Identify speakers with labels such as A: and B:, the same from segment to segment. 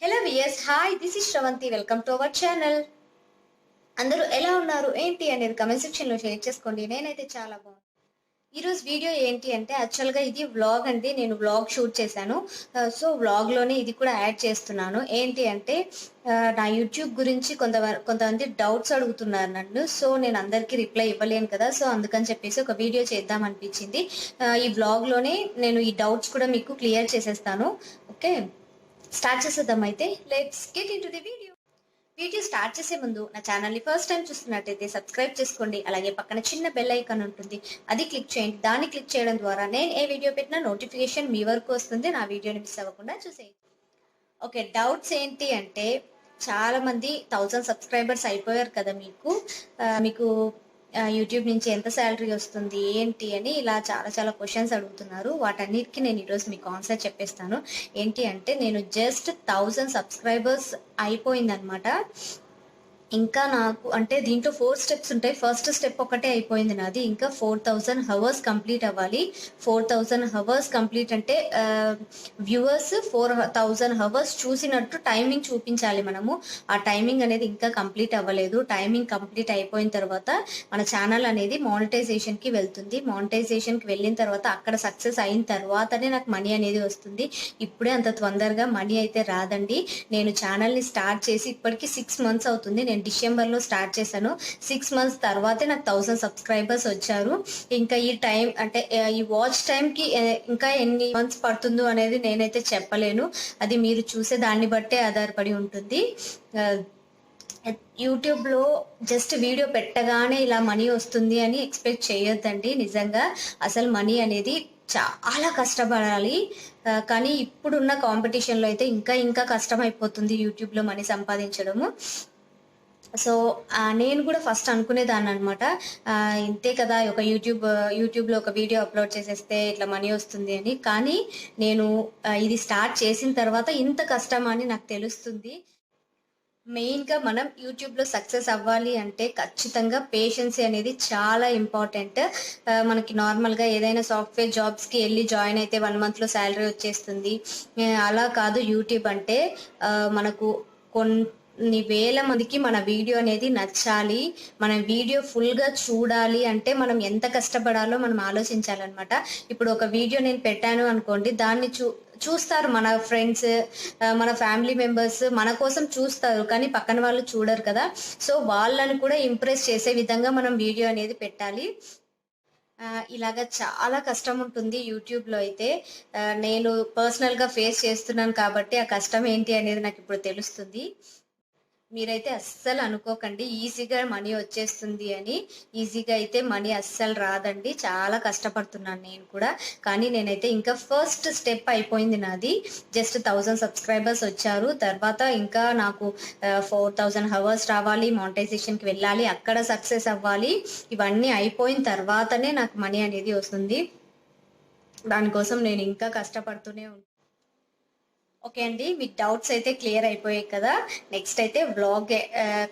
A: Hello viewers, hi, this is Sravanthi. Welcome to our channel. అందరూ ఎలా ఉన్నారు ఏంటి అనేది కమెంట్ సెక్షన్ లో షేర్ చేసుకోండి. నేనైతే చాలా బాగున్నాను. ఈ రోజు వీడియో ఏంటి అంటే యాక్చువల్ గా ఇది వ్లాగ్ అండి. నేను వ్లాగ్ షూట్ చేశాను. సో వ్లాగ్ లోనే ఇది కూడా యాడ్ చేస్తున్నాను. ఏంటి అంటే నా యూట్యూబ్ గురించి కొంతమంది డౌట్స్ అడుగుతున్నారు నన్ను. సో నేను అందరికీ రిప్లై ఇవ్వలేను కదా. సో అందుకని చెప్పేసి ఒక వీడియో చేద్దాం అనిపించింది. ఈ వ్లాగ్ లోనే నేను ఈ డౌట్స్ కూడా మీకు క్లియర్ చేసేస్తాను. ఓకే, స్టార్ట్ చేసేద్దాం అయితే. Let's get into the video. Video start చేసే ముందు నా ఛానల్ని ఫస్ట్ టైం చూస్తున్నట్టయితే సబ్స్క్రైబ్ చేసుకోండి. అలాగే పక్కన చిన్న బెల్ ఐకాన్ ఉంటుంది, అది క్లిక్ చేయండి. దాన్ని క్లిక్ చేయడం ద్వారా నేను ఏ వీడియో పెట్టినా నోటిఫికేషన్ మీ వరకు వస్తుంది. నా వీడియోని మిస్ అవ్వకుండా చూసేయండి. ఓకే, డౌట్స్ ఏంటి అంటే చాలా మంది 1000 సబ్స్క్రైబర్స్ అయిపోయారు కదా. మీకు యూట్యూబ్ నుంచి ఎంత శాలరీ వస్తుంది ఏంటి అని ఇలా చాలా చాలా క్వశ్చన్స్ అడుగుతున్నారు. వాటన్నిటికీ నేను ఈరోజు మీకు ఆన్సర్ చెప్పేస్తాను. ఏంటి అంటే నేను జస్ట్ 1000 సబ్స్క్రైబర్స్ అయిపోయిందనమాట. ఇంకా నాకు అంటే దీంట్లో 4 స్టెప్స్ ఉంటాయి. ఫస్ట్ స్టెప్ ఒకటే అయిపోయింది నాది. ఇంకా 4000 హవర్స్ కంప్లీట్ అవ్వాలి. 4000 హవర్స్ కంప్లీట్ అంటే వ్యూవర్స్ 4000 హవర్స్ చూసినట్టు టైమింగ్ చూపించాలి మనము. ఆ టైమింగ్ అనేది ఇంకా కంప్లీట్ అవ్వలేదు. టైమింగ్ కంప్లీట్ అయిపోయిన తర్వాత మన ఛానల్ అనేది మానిటైజేషన్కి వెళ్తుంది. మానిటైజేషన్కి వెళ్ళిన తర్వాత అక్కడ సక్సెస్ అయిన తర్వాతనే నాకు మనీ అనేది వస్తుంది. ఇప్పుడే అంత తొందరగా మనీ అయితే రాదండి. నేను ఛానల్ని స్టార్ట్ చేసి ఇప్పటికి 6 మంత్స్ అవుతుంది. నేను డిసెంబర్లో స్టార్ట్ చేశాను. 6 మంత్స్ తర్వాతే నాకు 1000 సబ్స్క్రైబర్స్ వచ్చారు. ఇంకా ఈ టైం అంటే ఈ వాచ్ టైంకి ఇంకా ఎన్ని మంత్స్ పడుతుందో అనేది నేనైతే చెప్పలేను. అది మీరు చూసే దాన్ని బట్టే ఆధారపడి ఉంటుంది. యూట్యూబ్లో జస్ట్ వీడియో పెట్టగానే ఇలా మనీ వస్తుంది అని ఎక్స్పెక్ట్ చేయొద్దండి. నిజంగా అసలు మనీ అనేది చాలా కష్టపడాలి. కానీ ఇప్పుడున్న కాంపిటీషన్లో అయితే ఇంకా ఇంకా కష్టం అయిపోతుంది యూట్యూబ్లో మనీ సంపాదించడము. సో నేను కూడా ఫస్ట్ అనుకునేదాన్ని అనమాట, ఇంతే కదా ఒక యూట్యూబ్లో ఒక వీడియో అప్లోడ్ చేసేస్తే ఇట్లా మనీ వస్తుంది అని. కానీ నేను ఇది స్టార్ట్ చేసిన తర్వాత ఇంత కష్టం అని నాకు తెలుస్తుంది. మెయిన్గా మనం యూట్యూబ్లో సక్సెస్ అవ్వాలి అంటే ఖచ్చితంగా పేషెన్సీ అనేది చాలా ఇంపార్టెంట్. మనకి నార్మల్గా ఏదైనా సాఫ్ట్వేర్ జాబ్స్కి వెళ్ళి జాయిన్ అయితే 1 మంత్లో శాలరీ వచ్చేస్తుంది. అలా కాదు యూట్యూబ్ అంటే. మనకు కొన్ని వేల మందికి మన వీడియో అనేది నచ్చాలి. మన వీడియో ఫుల్గా చూడాలి అంటే మనం ఎంత కష్టపడాలో మనం ఆలోచించాలన్నమాట. ఇప్పుడు ఒక వీడియో నేను పెట్టాను అనుకోండి, దాన్ని చూస్తారు మన ఫ్రెండ్స్, మన ఫ్యామిలీ మెంబర్స్ మన కోసం చూస్తారు, కానీ పక్కన వాళ్ళు చూడరు కదా. సో వాళ్ళని కూడా ఇంప్రెస్ చేసే విధంగా మనం వీడియో అనేది పెట్టాలి. ఇలాగా చాలా కష్టం ఉంటుంది యూట్యూబ్లో అయితే. నేను పర్సనల్గా ఫేస్ చేస్తున్నాను కాబట్టి ఆ కష్టం ఏంటి అనేది నాకు ఇప్పుడు తెలుస్తుంది. మీరైతే అస్సలు అనుకోకండి ఈజీగా మనీ వచ్చేస్తుంది అని. ఈజీగా అయితే మనీ అస్సలు రాదండి. చాలా కష్టపడుతున్నాను నేను కూడా. కానీ నేనైతే ఇంకా ఫస్ట్ స్టెప్ అయిపోయింది నాది. జస్ట్ 1000 సబ్స్క్రైబర్స్ వచ్చారు. తర్వాత ఇంకా నాకు 4000 హవర్స్ రావాలి, మానిటైజేషన్కి వెళ్ళాలి, అక్కడ సక్సెస్ అవ్వాలి. ఇవన్నీ అయిపోయిన తర్వాతనే నాకు మనీ అనేది వస్తుంది. దానికోసం నేను ఇంకా కష్టపడుతూనే ఉంటాను. ఓకే అండి, మీ డౌట్స్ అయితే క్లియర్ అయిపోయాయి కదా. నెక్స్ట్ అయితే వ్లాగ్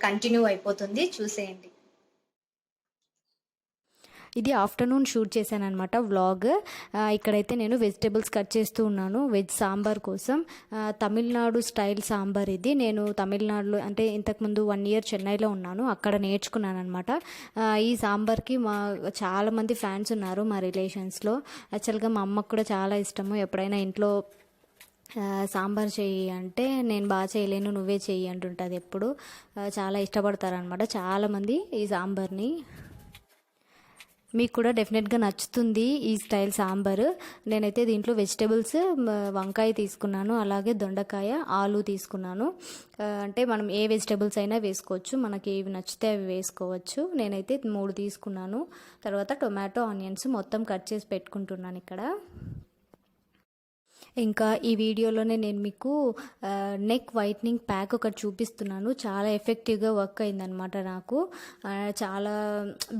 A: కంటిన్యూ అయిపోతుంది, చూసేయండి.
B: ఇది ఆఫ్టర్నూన్ షూట్ చేశాను అనమాట వ్లాగ్. ఇక్కడైతే నేను వెజిటేబుల్స్ కట్ చేస్తూ ఉన్నాను వెజ్ సాంబార్ కోసం. తమిళనాడు స్టైల్ సాంబార్ ఇది. నేను తమిళనాడులో అంటే ఇంతకుముందు 1 ఇయర్ చెన్నైలో ఉన్నాను, అక్కడ నేర్చుకున్నాను అనమాట. ఈ సాంబార్కి చాలామంది ఫ్యాన్స్ ఉన్నారు మా రిలేషన్స్లో. యాక్చువల్గా మా అమ్మకు కూడా చాలా ఇష్టము. ఎప్పుడైనా ఇంట్లో సాంబార్ చెయ్యి అంటే నేను బాగా చేయలేను, నువ్వే చెయ్యి అంటుంటుంది ఎప్పుడు. చాలా ఇష్టపడతారనమాట చాలామంది ఈ సాంబార్ని. మీకు కూడా డెఫినెట్గా నచ్చుతుంది ఈ స్టైల్ సాంబార్. నేనైతే దీంట్లో వెజిటేబుల్స్ వంకాయ తీసుకున్నాను, అలాగే దొండకాయ, ఆలు తీసుకున్నాను. అంటే మనం ఏ వెజిటేబుల్స్ అయినా వేసుకోవచ్చు, మనకి ఏవి నచ్చితే అవి వేసుకోవచ్చు. నేనైతే 3 తీసుకున్నాను. తర్వాత టొమాటో, ఆనియన్స్ మొత్తం కట్ చేసి పెట్టుకుంటున్నాను ఇక్కడ. ఇంకా ఈ వీడియోలోనే నేను మీకు నెక్ వైట్నింగ్ ప్యాక్ ఒకటి చూపిస్తున్నాను. చాలా ఎఫెక్టివ్గా వర్క్ అయిందనమాట నాకు. చాలా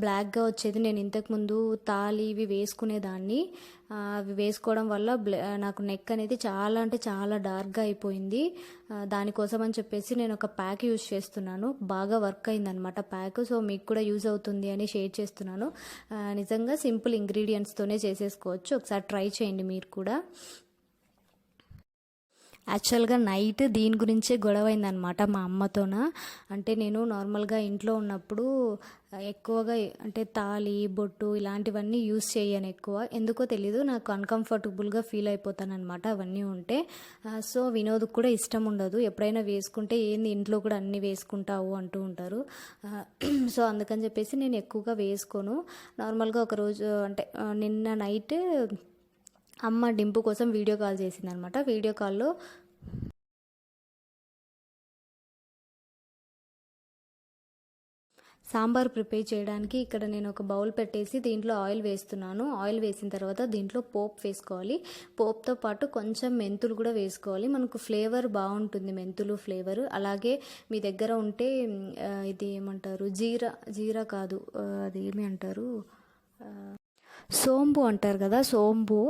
B: బ్లాక్గా వచ్చేది. నేను ఇంతకుముందు తాళి ఇవి వేసుకునేదాన్ని. అవి వేసుకోవడం వల్ల నాకు నెక్ అనేది చాలా అంటే చాలా డార్క్గా అయిపోయింది. దానికోసం అని చెప్పేసి నేను ఒక ప్యాక్ యూజ్ చేస్తున్నాను. బాగా వర్క్ అయిందనమాట ప్యాక్. సో మీకు కూడా యూజ్ అవుతుంది అని షేర్ చేస్తున్నాను. నిజంగా సింపుల్ ఇంగ్రీడియంట్స్తోనే చేసేసుకోవచ్చు. ఒకసారి ట్రై చేయండి మీరు కూడా. యాక్చువల్గా నైట్ దీని గురించే గొడవ అయిందనమాట మా అమ్మతోన. అంటే నేను నార్మల్గా ఇంట్లో ఉన్నప్పుడు ఎక్కువగా అంటే తాళి బొట్టు ఇలాంటివన్నీ యూస్ చేయను ఎక్కువ, ఎందుకో తెలీదు, నాకు అన్కంఫర్టబుల్గా ఫీల్ అయిపోతానమాట అవన్నీ ఉంటే. సో వినోద్కి కూడా ఇష్టం ఉండదు, ఎప్పుడైనా వేసుకుంటే ఏంది ఇంట్లో కూడా అన్నీ వేసుకుంటావు అంటూ ఉంటారు. సో అందుకని చెప్పేసి నేను ఎక్కువగా వేసుకోను. నార్మల్గా ఒకరోజు అంటే నిన్న నైట్ అమ్మ డింపు కోసం వీడియో కాల్ చేసిందనమాట. వీడియో కాల్లో సాంబార్ ప్రిపేర్ చేయడానికి ఇక్కడ నేను ఒక బౌల్ పెట్టేసి దీంట్లో ఆయిల్ వేస్తున్నాను. ఆయిల్ వేసిన తర్వాత దీంట్లో పోపు వేసుకోవాలి. పోపుతో పాటు కొంచెం మెంతులు కూడా వేసుకోవాలి, మనకు ఫ్లేవర్ బాగుంటుంది మెంతులు ఫ్లేవర్. అలాగే మీ దగ్గర ఉంటే ఇది ఏమంటారు, జీరా కాదు, అది ఏమి అంటారు, సోంపు అంటారు కదా, సోంపు,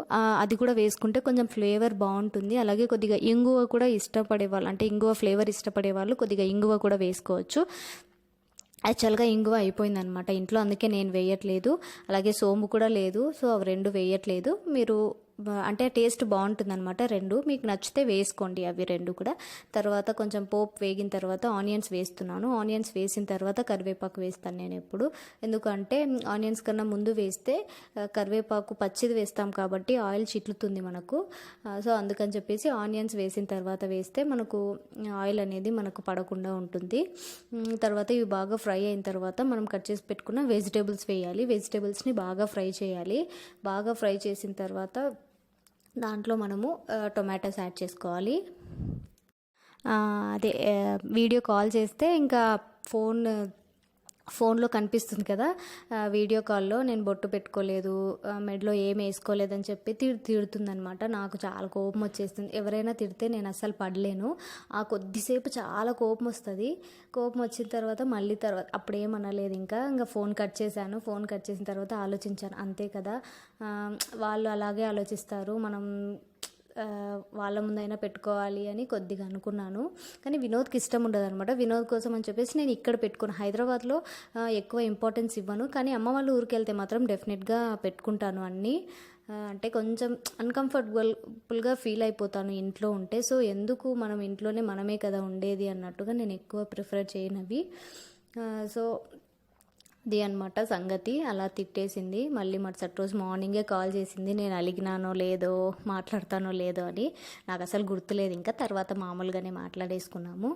B: అది కూడా వేసుకుంటే కొంచెం ఫ్లేవర్ బాగుంటుంది. అలాగే కొద్దిగా ఇంగువ కూడా ఇష్టపడే వాళ్ళు, అంటే ఇంగువ ఫ్లేవర్ ఇష్టపడే వాళ్ళు కొద్దిగా ఇంగువ కూడా వేసుకోవచ్చు. యాక్చువల్గా ఇంగువ అయిపోయిందనమాట ఇంట్లో, అందుకే నేను వేయట్లేదు. అలాగే సోంపు కూడా లేదు, సో అవి రెండు వేయట్లేదు. మీరు అంటే టేస్ట్ బాగుంటుందన్నమాట రెండు, మీకు నచ్చితే వేసుకోండి అవి రెండు కూడా. తర్వాత కొంచెం పోపు వేగిన తర్వాత ఆనియన్స్ వేస్తున్నాను. ఆనియన్స్ వేసిన తర్వాత కరివేపాకు వేస్తాను నేను ఎప్పుడు, ఎందుకంటే ఆనియన్స్ కన్నా ముందు వేస్తే కరివేపాకు పచ్చిది వేస్తాం కాబట్టి ఆయిల్ చిట్లుతుంది మనకు. సో అందుకని చెప్పేసి ఆనియన్స్ వేసిన తర్వాత వేస్తే మనకు ఆయిల్ అనేది మనకు పడకుండా ఉంటుంది. తర్వాత ఇవి బాగా ఫ్రై అయిన తర్వాత మనం కట్ చేసి పెట్టుకున్న వెజిటేబుల్స్ వేయాలి. వెజిటేబుల్స్ని బాగా ఫ్రై చేయాలి. బాగా ఫ్రై చేసిన తర్వాత దాంట్లో మనము టొమాటోస్ యాడ్ చేసుకోవాలి. అదే వీడియో కాల్ చేస్తే ఇంకా ఫోన్లో కనిపిస్తుంది కదా, వీడియో కాల్లో నేను బొట్టు పెట్టుకోలేదు, మెడలో ఏం వేసుకోలేదని చెప్పి తిడుతుందనమాట. నాకు చాలా కోపం వచ్చేస్తుంది. ఎవరైనా తిడితే నేను అస్సలు పడలేను. ఆ కొద్దిసేపు చాలా కోపం వస్తుంది. కోపం వచ్చిన తర్వాత మళ్ళీ తర్వాత అప్పుడు ఏమనలేదు, ఇంకా ఫోన్ కట్ చేశాను. ఫోన్ కట్ చేసిన తర్వాత ఆలోచించాను, అంతే కదా, వాళ్ళు అలాగే ఆలోచిస్తారు, మనం వాళ్ళ ముందైనా పెట్టుకోవాలి అని కొద్దిగా అనుకున్నాను. కానీ వినోద్కి ఇష్టం ఉండదు అనమాట. వినోద్ కోసం అని చెప్పేసి నేను ఇక్కడ పెట్టుకున్నాను. హైదరాబాద్లో ఎక్కువ ఇంపార్టెన్స్ ఇవ్వను, కానీ అమ్మ వాళ్ళ ఊరికి వెళ్తే మాత్రం డెఫినెట్గా పెట్టుకుంటాను అన్నీ. అంటే కొంచెం అన్కంఫర్టబుల్గా ఫీల్ అయిపోతాను ఇంట్లో ఉంటే. సో ఎందుకు, మనం ఇంట్లోనే మనమే కదా ఉండేది అన్నట్టుగా నేను ఎక్కువ ప్రిఫర్ చేయనవి. సో ఇది అనమాట సంగతి. అలా తిట్టేసింది. మళ్ళీ మరుసటి రోజు మార్నింగే కాల్ చేసింది, నేను అలిగినానో లేదో మాట్లాడతానో లేదో అని. నాకు అసలు గుర్తులేదు. ఇంకా తర్వాత మామూలుగానే మాట్లాడేసుకున్నాము.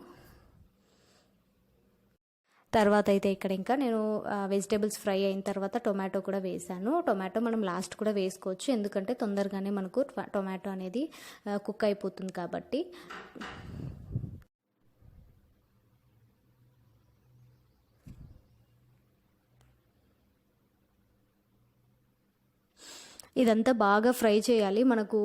B: తర్వాత అయితే ఇక్కడ ఇంకా నేను వెజిటేబుల్స్ ఫ్రై అయిన తర్వాత టొమాటో కూడా వేసాను. టొమాటో మనం లాస్ట్ కూడా వేసుకోవచ్చు, ఎందుకంటే తొందరగానే మనకు టొమాటో అనేది కుక్ అయిపోతుంది కాబట్టి. ఇదంతా బాగా ఫ్రై చేయాలి. మనకు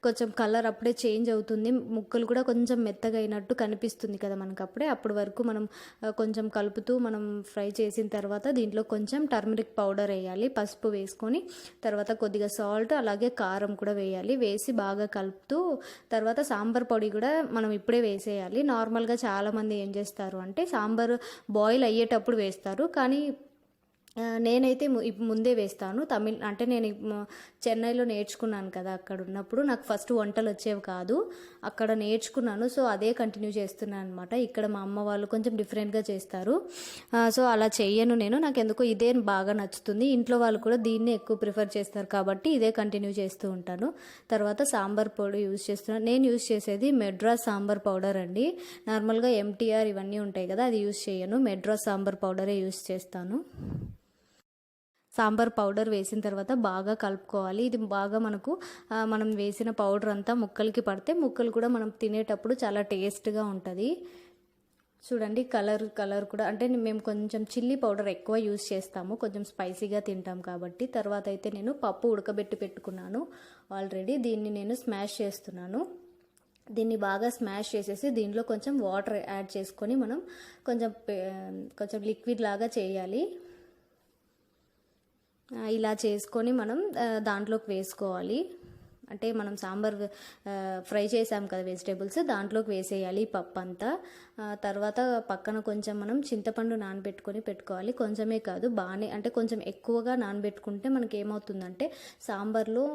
B: కొంచెం కలర్ అప్పుడే చేంజ్ అవుతుంది, ముక్కలు కూడా కొంచెం మెత్తగా అయినట్టు కనిపిస్తుంది కదా మనకు అప్పుడే. అప్పటి వరకు మనం కొంచెం కలుపుతూ మనం ఫ్రై చేసిన తర్వాత దీంట్లో కొంచెం టర్మరిక్ పౌడర్ వేయాలి, పసుపు వేసుకొని తర్వాత కొద్దిగా సాల్ట్ అలాగే కారం కూడా వేయాలి. వేసి బాగా కలుపుతూ తర్వాత సాంబార్ పొడి కూడా మనం ఇప్పుడే వేసేయాలి. నార్మల్గా చాలామంది ఏం చేస్తారు అంటే సాంబార్ బాయిల్ అయ్యేటప్పుడు వేస్తారు, కానీ నేనైతే ముందే వేస్తాను. అంటే నేను చెన్నైలో నేర్చుకున్నాను కదా, అక్కడ ఉన్నప్పుడు నాకు ఫస్ట్ వంటలు వచ్చేవి కాదు, అక్కడ నేర్చుకున్నాను. సో అదే కంటిన్యూ చేస్తున్నాను అనమాట. ఇక్కడ మా అమ్మ వాళ్ళు కొంచెం డిఫరెంట్గా చేస్తారు, సో అలా చెయ్యను నేను. నాకు ఎందుకో ఇదే బాగా నచ్చుతుంది. ఇంట్లో వాళ్ళు కూడా దీన్నే ఎక్కువ ప్రిఫర్ చేస్తారు కాబట్టి ఇదే కంటిన్యూ చేస్తూ ఉంటాను. తర్వాత సాంబార్ పొడి యూజ్ చేస్తున్నాను. నేను యూజ్ చేసేది మెడ్రాస్ సాంబార్ పౌడర్ అండి. నార్మల్గా ఎంటీఆర్ ఇవన్నీ ఉంటాయి కదా, అది యూజ్ చేయను. మెడ్రాస్ సాంబార్ పౌడరే యూజ్ చేస్తాను. సాంబార్ పౌడర్ వేసిన తర్వాత బాగా కలుపుకోవాలి. ఇది బాగా మనం వేసిన పౌడర్ అంతా ముక్కలకి పడితే ముక్కలు కూడా మనం తినేటప్పుడు చాలా టేస్ట్గా ఉంటుంది. చూడండి కలర్ కూడా, అంటే మేము కొంచెం చిల్లీ పౌడర్ ఎక్కువ యూజ్ చేస్తాము, కొంచెం స్పైసీగా తింటాం కాబట్టి. తర్వాత అయితే నేను పప్పు ఉడకబెట్టి పెట్టుకున్నాను ఆల్రెడీ, దీన్ని నేను స్మాష్ చేస్తున్నాను. దీన్ని బాగా స్మాష్ చేసేసి దీంట్లో కొంచెం వాటర్ యాడ్ చేసుకొని మనం కొంచెం లిక్విడ్ లాగా చేయాలి. ఇలా చేసుకొని మనం దాంట్లోకి వేసుకోవాలి. అంటే మనం సాంబార్ ఫ్రై చేసాం కదా వెజిటేబుల్స్, దాంట్లోకి వేసేయాలి ఈ పప్పు అంతా. తర్వాత పక్కన కొంచెం మనం చింతపండు నానబెట్టుకొని పెట్టుకోవాలి. కొంచెమే కాదు, బాగానే అంటే కొంచెం ఎక్కువగా నానబెట్టుకుంటే మనకి ఏమవుతుందంటే సాంబార్లో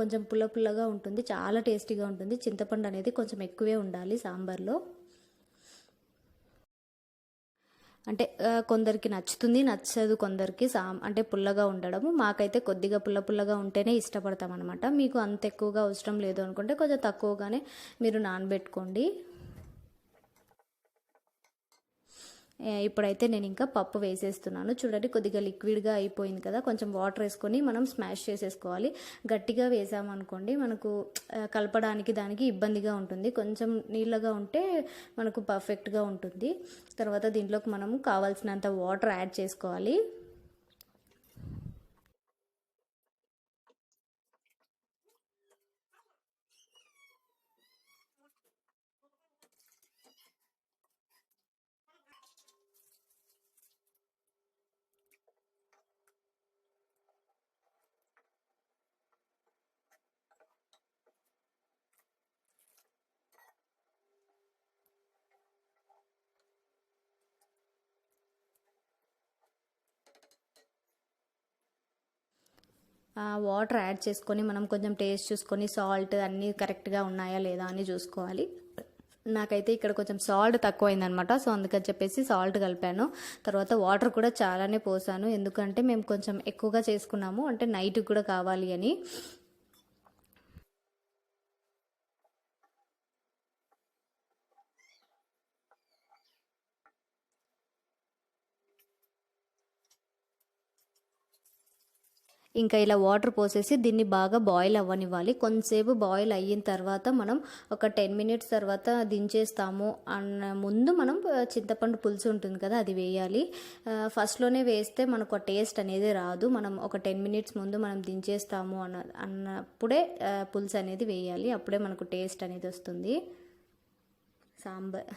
B: కొంచెం పుల్ల పుల్లగా ఉంటుంది, చాలా టేస్టీగా ఉంటుంది. చింతపండు అనేది కొంచెం ఎక్కువే ఉండాలి సాంబార్లో. అంటే కొందరికి నచ్చుతుంది, నచ్చదు కొందరికి అంటే పుల్లగా ఉండడము. మాకైతే కొద్దిగా పుల్లగా ఉంటేనే ఇష్టపడతాం అనమాట. మీకు అంత ఎక్కువగా అవసరం లేదు అనుకుంటే కొంచెం తక్కువగానే మీరు నానబెట్టుకోండి. ఇప్పుడైతే నేను ఇంకా పప్పు వేసేస్తున్నాను. చూడండి కొద్దిగా లిక్విడ్గా అయిపోయింది కదా, కొంచెం వాటర్ వేసుకొని మనం స్మాష్ చేసేసుకోవాలి. గట్టిగా వేసామనుకోండి మనకు కలపడానికి దానికి ఇబ్బందిగా ఉంటుంది. కొంచెం నీళ్ళగా ఉంటే మనకు పర్ఫెక్ట్గా ఉంటుంది. తర్వాత దీంట్లోకి మనము కావాల్సినంత వాటర్ యాడ్ చేసుకోవాలి. వాటర్ యాడ్ చేసుకొని మనం కొంచెం టేస్ట్ చూసుకొని సాల్ట్ అన్నీ కరెక్ట్గా ఉన్నాయా లేదా అని చూసుకోవాలి. నాకైతే ఇక్కడ కొంచెం సాల్ట్ తక్కువైందనమాట, సో అందుకని చెప్పేసి సాల్ట్ కలిపాను. తర్వాత వాటర్ కూడా చాలానే పోసాను, ఎందుకంటే మేము కొంచెం ఎక్కువగా చేసుకున్నాము, అంటే నైట్కి కూడా కావాలి అని. ఇంకా ఇలా వాటర్ పోసేసి దీన్ని బాగా బాయిల్ అవ్వనివ్వాలి. కొంతసేపు బాయిల్ అయిన తర్వాత మనం ఒక 10 మినిట్స్ తర్వాత దించేస్తాము అన్న ముందు మనం చింతపండు పులుసు ఉంటుంది కదా, అది వేయాలి. ఫస్ట్లోనే వేస్తే మనకు ఆ టేస్ట్ అనేది రాదు. మనం ఒక 10 మినిట్స్ ముందు మనం దించేస్తాము అన్నప్పుడే పులుసు అనేది వేయాలి, అప్పుడే మనకు టేస్ట్ అనేది వస్తుంది సాంబార్.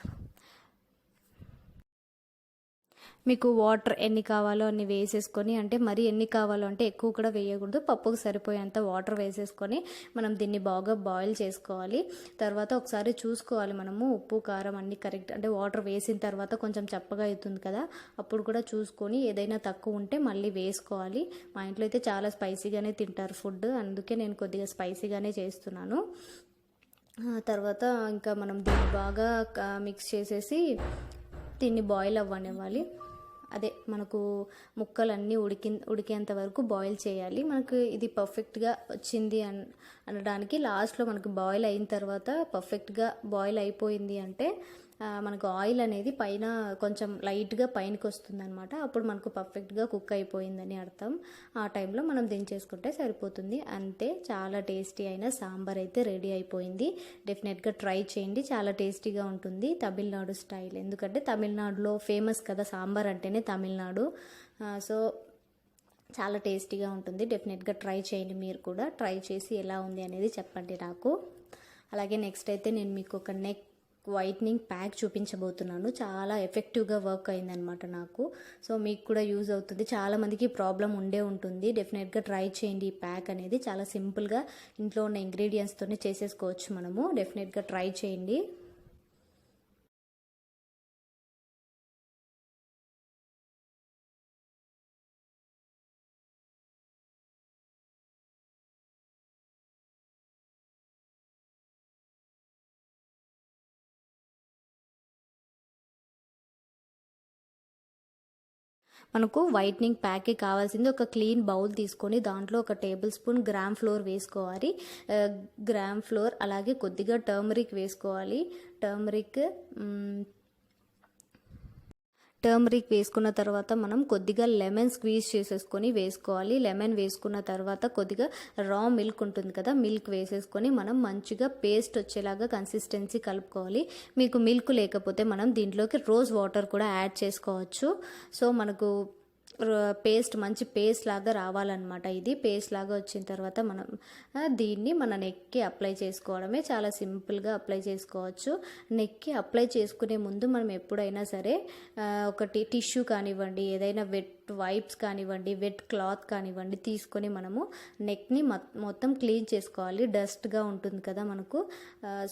B: మీకు వాటర్ ఎన్ని కావాలో అన్ని వేసేసుకొని, అంటే మరి ఎన్ని కావాలో అంటే ఎక్కువ కూడా వేయకూడదు, పప్పుకు సరిపోయేంత వాటర్ వేసేసుకొని మనం దీన్ని బాగా బాయిల్ చేసుకోవాలి. తర్వాత ఒకసారి చూసుకోవాలి మనము ఉప్పు కారం అన్ని కరెక్ట్, అంటే వాటర్ వేసిన తర్వాత కొంచెం చప్పగా అవుతుంది కదా, అప్పుడు కూడా చూసుకొని ఏదైనా తక్కువ ఉంటే మళ్ళీ వేసుకోవాలి. మా ఇంట్లో అయితే చాలా స్పైసీగానే తింటారు ఫుడ్, అందుకే నేను కొద్దిగా స్పైసీగానే చేస్తున్నాను. తర్వాత ఇంకా మనం దీన్ని బాగా మిక్స్ చేసేసి దీన్ని బాయిల్ అవ్వనివ్వాలి. అదే మనకు ముక్కలన్నీ ఉడికేంత వరకు బాయిల్ చేయాలి. మనకు ఇది పర్ఫెక్ట్గా వచ్చింది అనడానికి లాస్ట్లో మనకు బాయిల్ అయిన తర్వాత పర్ఫెక్ట్గా బాయిల్ అయిపోయింది అంటే మనకు ఆయిల్ అనేది పైన కొంచెం లైట్గా పైనకి వస్తుందన్నమాట, అప్పుడు మనకు పర్ఫెక్ట్గా కుక్ అయిపోయిందని అర్థం. ఆ టైంలో మనం దించేసుకుంటే సరిపోతుంది. అంతే, చాలా టేస్టీ అయిన సాంబార్ అయితే రెడీ అయిపోయింది. డెఫినెట్గా ట్రై చేయండి, చాలా టేస్టీగా ఉంటుంది తమిళనాడు స్టైల్. ఎందుకంటే తమిళనాడులో ఫేమస్ కదా సాంబార్ అంటేనే తమిళనాడు, సో చాలా టేస్టీగా ఉంటుంది. డెఫినెట్గా ట్రై చేయండి, మీరు కూడా ట్రై చేసి ఎలా ఉంది అనేది చెప్పండి నాకు. అలాగే నెక్స్ట్ అయితే నేను మీకు ఒక నెక్ వైట్నింగ్ ప్యాక్ చూపించబోతున్నాను. చాలా ఎఫెక్టివ్గా వర్క్ అయిందనమాట నాకు, సో మీకు కూడా యూజ్ అవుతుంది. చాలామందికి ప్రాబ్లం ఉండే ఉంటుంది, డెఫినెట్గా ట్రై చేయండి. ఈ ప్యాక్ అనేది చాలా సింపుల్గా ఇంట్లో ఉన్న ఇంగ్రీడియంట్స్తోనే చేసేసుకోవచ్చు మనము. డెఫినెట్గా ట్రై చేయండి. మనకు వైట్నింగ్ ప్యాక్కి కావాల్సింది ఒక క్లీన్ బౌల్ తీసుకొని దాంట్లో ఒక టేబుల్ స్పూన్ గ్రామ్ ఫ్లోర్ వేసుకోవాలి. గ్రామ్ ఫ్లోర్ అలాగే కొద్దిగా టర్మరిక్ వేసుకోవాలి. టర్మరిక్ వేసుకున్న తర్వాత మనం కొద్దిగా లెమన్ స్క్వీజ్ చేసేసుకొని వేసుకోవాలి. లెమన్ వేసుకున్న తర్వాత కొద్దిగా రా మిల్క్ ఉంటుంది కదా, మిల్క్ వేసేసుకొని మనం మంచిగా పేస్ట్ వచ్చేలాగా కన్సిస్టెన్సీ కలుపుకోవాలి. మీకు మిల్క్ లేకపోతే మనం దీంట్లోకి రోజ్ వాటర్ కూడా యాడ్ చేసుకోవచ్చు. సో మనకు పేస్ట్ మంచి పేస్ట్ లాగా రావాలన్నమాట. ఇది పేస్ట్ లాగా వచ్చిన తర్వాత మనం దీన్ని మన నెక్కి అప్లై చేసుకోవడమే, చాలా సింపుల్గా అప్లై చేసుకోవచ్చు. నెక్కి అప్లై చేసుకునే ముందు మనం ఎప్పుడైనా సరే ఒకటి టిష్యూ కానివ్వండి, ఏదైనా వెట్ వెట్ వైప్స్ కానివ్వండి, వెట్ క్లాత్ కానివ్వండి తీసుకొని మనము నెక్ని మొత్తం క్లీన్ చేసుకోవాలి. డస్ట్గా ఉంటుంది కదా మనకు.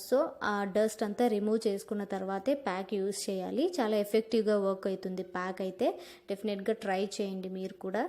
B: సో ఆ డస్ట్ అంతా రిమూవ్ చేసుకున్న తర్వాతే ప్యాక్ యూస్ చేయాలి. చాలా ఎఫెక్టివ్గా వర్క్ అవుతుంది ప్యాక్ అయితే. డెఫినెట్గా ట్రై చేయండి మీరు కూడా.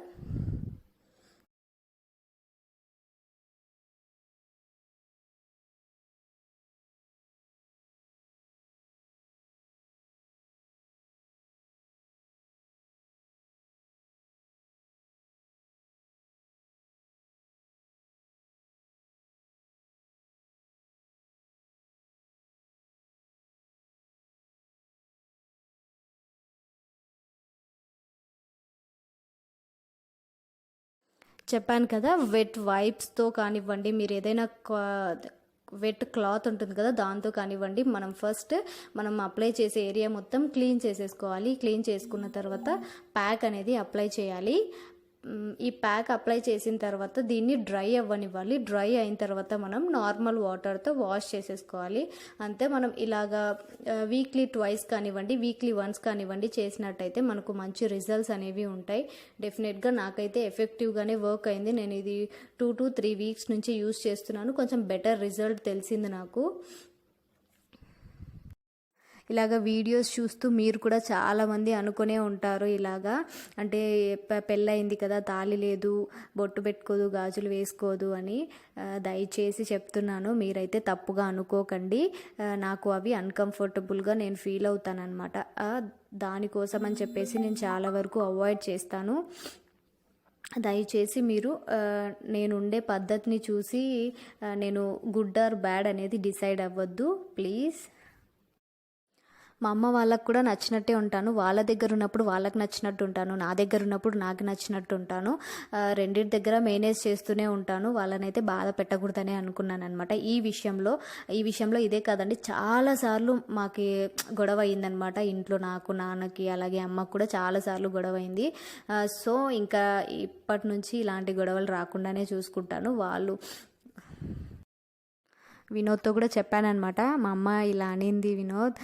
B: చెప్పాను కదా, వెట్ వైప్స్తో కానివ్వండి, మీరు ఏదైనా వెట్ క్లాత్ ఉంటుంది కదా దాంతో కానివ్వండి, మనం అప్లై చేసే ఏరియా మొత్తం క్లీన్ చేసేసుకోవాలి. క్లీన్ చేసుకున్న తర్వాత ప్యాక్ అనేది అప్లై చేయాలి. ఈ ప్యాక్ అప్లై చేసిన తర్వాత దీన్ని డ్రై అవ్వనివ్వాలి. డ్రై అయిన తర్వాత మనం నార్మల్ వాటర్తో వాష్ చేసేసుకోవాలి. అంతే. మనం ఇలాగా వీక్లీ ట్వైస్ కానివ్వండి, వీక్లీ వన్స్ కానివ్వండి చేసినట్టయితే మనకు మంచి రిజల్ట్స్ అనేవి ఉంటాయి. డెఫినెట్గా నాకైతే ఎఫెక్టివ్గానే వర్క్ అయింది. నేను ఇది 2 to 3 weeks నుంచి యూస్ చేస్తున్నాను. కొంచెం బెటర్ రిజల్ట్ తెలిసింది నాకు. ఇలాగ వీడియోస్ చూస్తూ మీరు కూడా చాలామంది అనుకునే ఉంటారు ఇలాగా, అంటే పెళ్ళయింది కదా, తాళి లేదు, బొట్టు పెట్టుకోదు, గాజులు వేసుకోదు అని. దయచేసి చెప్తున్నాను, మీరైతే తప్పుగా అనుకోకండి. నాకు అవి అన్కంఫర్టబుల్గా నేను ఫీల్ అవుతానన్నమాట. దానికోసం అని చెప్పేసి నేను చాలా వరకు అవాయిడ్ చేస్తాను. దయచేసి మీరు నేను ఉండే పద్ధతిని చూసి నేను గుడ్ ఆర్ బ్యాడ్ అనేది డిసైడ్ అవ్వద్దు ప్లీజ్. మా అమ్మ వాళ్ళకు కూడా నచ్చినట్టే ఉంటాను. వాళ్ళ దగ్గర ఉన్నప్పుడు వాళ్ళకి నచ్చినట్టు ఉంటాను, నా దగ్గర ఉన్నప్పుడు నాకు నచ్చినట్టు ఉంటాను. రెండింటి దగ్గర మేనేజ్ చేస్తూనే ఉంటాను. వాళ్ళనైతే బాధ పెట్టకూడదనే అనుకున్నాను అనమాట. ఈ విషయంలో ఇదే కాదండి, చాలాసార్లు మాకు గొడవ అయిందనమాట ఇంట్లో. నాకు, నాన్నకి, అలాగే అమ్మకు కూడా చాలాసార్లు గొడవ అయింది. సో ఇంకా ఇప్పటి నుంచి ఇలాంటి గొడవలు రాకుండానే చూసుకుంటాను. వినోద్తో కూడా చెప్పానమాట. మా అమ్మ ఇలా అనింది, వినోద్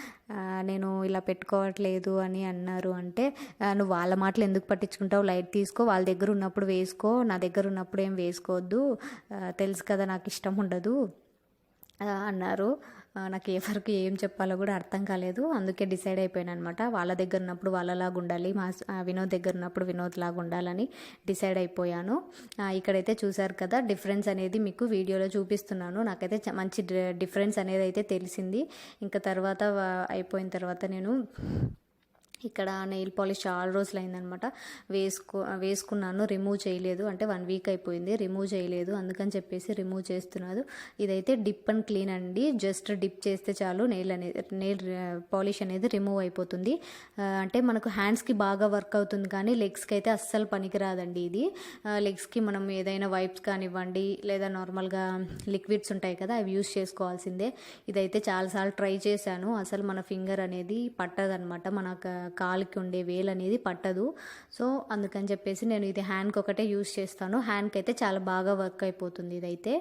B: నేను ఇలా పెట్టుకోవట్లేదు అని అన్నారు అంటే, నువ్వు వాళ్ళ మాటలు ఎందుకు పట్టించుకుంటావు, లైట్ తీసుకో, వాళ్ళ దగ్గర ఉన్నప్పుడు వేసుకో, నా దగ్గర ఉన్నప్పుడు ఏం వేసుకోవద్దు, తెలుసు కదా నాకు ఇష్టం ఉండదు అన్నారు. నాకు ఎవరికి ఏం చెప్పాలో కూడా అర్థం కాలేదు. అందుకే డిసైడ్ అయిపోయాను అనమాట. వాళ్ళ దగ్గర ఉన్నప్పుడు వాళ్ళలాగా ఉండాలి, వినోద్ దగ్గర ఉన్నప్పుడు వినోద్ లాగా ఉండాలని డిసైడ్ అయిపోయాను. ఇక్కడైతే చూసారు కదా, డిఫరెన్స్ అనేది మీకు వీడియోలో చూపిస్తున్నాను. నాకైతే మంచి డిఫరెన్స్ అనేది అయితే తెలిసింది. ఇంకా తర్వాత అయిపోయిన తర్వాత నేను ఇక్కడ నెయిల్ పాలిష్ చాలా రోజులు అయిందనమాట, వేసుకున్నాను, రిమూవ్ చేయలేదు. అంటే 1 week అయిపోయింది, రిమూవ్ చేయలేదు. అందుకని చెప్పేసి రిమూవ్ చేస్తున్నాను. ఇదైతే డిప్ అండ్ క్లీన్ అండి. జస్ట్ డిప్ చేస్తే చాలు నెయిల్ పాలిష్ అనేది రిమూవ్ అయిపోతుంది. అంటే మనకు హ్యాండ్స్కి బాగా వర్క్ అవుతుంది, కానీ లెగ్స్కి అయితే అస్సలు పనికిరాదండి ఇది. లెగ్స్కి మనం ఏదైనా వైప్స్ కానివ్వండి, లేదా నార్మల్గా లిక్విడ్స్ ఉంటాయి కదా, అవి యూస్ చేసుకోవాల్సిందే. ఇదైతే చాలాసార్లు ట్రై చేశాను, అసలు మన ఫింగర్ అనేది పట్టదనమాట, మనకు కాలుకి ఉండే వేలు అనేది పట్టదు. సో అందుకని చెప్పేసి నేను ఇది హ్యాండ్కి ఒకటే యూస్ చేస్తాను. హ్యాండ్కి అయితే చాలా బాగా వర్క్ అయిపోతుంది ఇదైతే.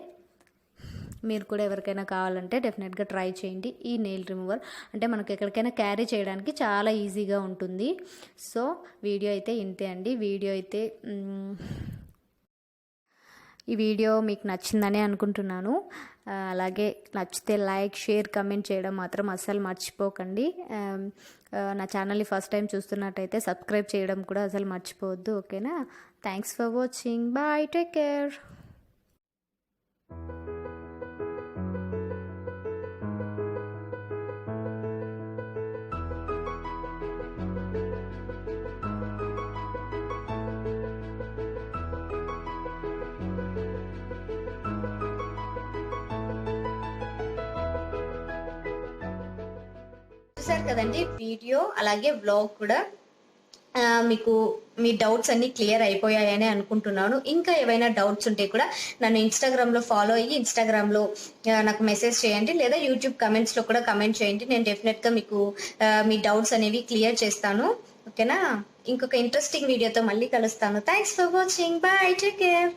B: మీరు కూడా ఎవరికైనా కావాలంటే డెఫినెట్గా ట్రై చేయండి. ఈ నెయిల్ రిమూవర్ అంటే మనకు ఎక్కడికైనా క్యారీ చేయడానికి చాలా ఈజీగా ఉంటుంది. సో వీడియో అయితే ఇంతే అండి. ఈ వీడియో మీకు నచ్చిందనే అనుకుంటున్నాను. అలాగే నచ్చితే లైక్, షేర్, కమెంట్ చేయడం మాత్రం అస్సలు మర్చిపోకండి. నా ఛానల్ని ఫస్ట్ టైం చూస్తున్నట్టయితే సబ్స్క్రైబ్ చేయడం కూడా అసలు మర్చిపోవద్దు. ఓకేనా? Thanks for watching. Bye, take care.
A: చూసారు కదండి వీడియో, అలాగే వ్లాగ్ కూడా. మీకు మీ డౌట్స్ అన్ని క్లియర్ అయిపోయాయని అనుకుంటున్నాను. ఇంకా ఏవైనా డౌట్స్ ఉంటే కూడా నన్ను ఇన్స్టాగ్రామ్లో ఫాలో అయ్యి ఇన్స్టాగ్రామ్లో నాకు మెసేజ్ చేయండి, లేదా యూట్యూబ్ కమెంట్స్లో కూడా కమెంట్ చేయండి. నేను డెఫినెట్గా మీకు మీ డౌట్స్ అనేవి క్లియర్ చేస్తాను. ఓకేనా? ఇంకొక ఇంట్రెస్టింగ్ వీడియోతో మళ్ళీ కలుస్తాను. Thanks for watching. Bye, take care.